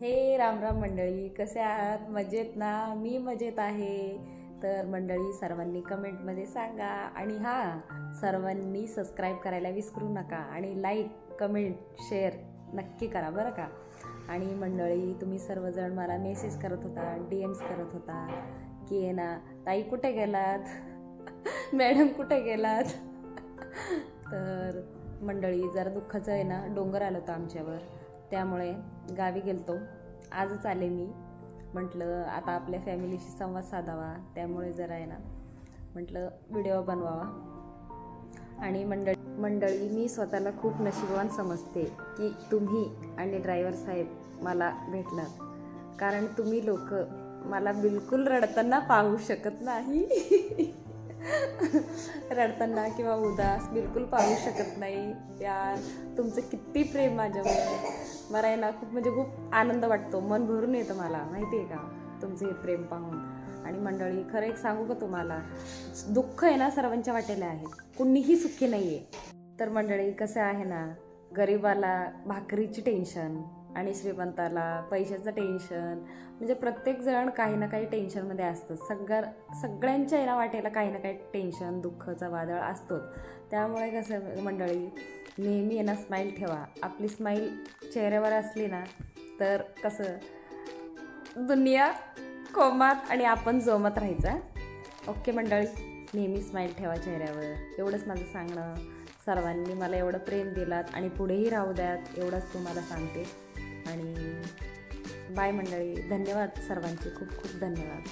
हे राम राम मंडळी, कसे आहात? मजेत ना? मी मजेत आहे. तर मंडळी, सर्वांनी कमेंटमध्ये सांगा आणि सर्वांनी सबस्क्राईब करायला विसरू नका आणि लाईक, कमेंट, शेअर नक्की करा बरं का. आणि मंडळी, तुम्ही सर्वजण मला मेसेज करत होता, DMs करत होता की आहे ना, ताई कुठे गेलात, मॅडम कुठे गेलात. तर मंडळी, जरा दुःखाचं आहे ना, डोंगर आलं होतं आमच्यावर, त्यामुळे गावी गेलतो. आजच आले मी. म्हटलं आता आपल्या फॅमिलीशी संवाद साधावा, त्यामुळे जरा आहे ना म्हटलं व्हिडिओ बनवावा. आणि मंडळी मी स्वतःला खूप नशीबवान समजते की तुम्ही आणि ड्रायव्हर साहेब मला भेटलात, कारण तुम्ही लोक मला बिलकुल रडताना पाहू शकत नाही. रडताना किंवा उदास बिलकुल पाहू शकत नाही. यार, तुमचं किती प्रेम माझ्यावर. मला आहे ना खूप आनंद वाटतो, मन भरून येतं मला, माहिती आहे का, तुमचं हे प्रेम पाहून. आणि मंडळी, खरं एक सांगू का तुम्हाला, दुःख आहे ना सर्वांच्या वाटेला आहे, कुणीही सुखी नाही आहे. तर मंडळी, कसं आहे ना, गरीबाला भाकरीची टेन्शन आणि श्रीमंताला पैशाचं टेन्शन, म्हणजे प्रत्येक जण काही ना काही टेन्शनमध्ये असतं. सगळ्यांच्या आहे ना वाटेला काही ना काही टेन्शन, दुःखाचा वादळ असतोच. त्यामुळे कसं मंडळी, नेहमी आहे ना स्माईल ठेवा. आपली स्माईल चेहऱ्यावर असली ना तर कसं दुनिया कोमात आणि आपण जोमात राहायचा. ओके मंडळी, नेहमी स्माईल ठेवा चेहऱ्यावर. एवढंच माझं सांगणं. सर्वांनी मला एवढं प्रेम दिलात आणि पुढेही राहू द्यात, एवढंच तुम्हाला सांगते. आणि बाय मंडळी, धन्यवाद सर्वांचे, खूप खूप धन्यवाद.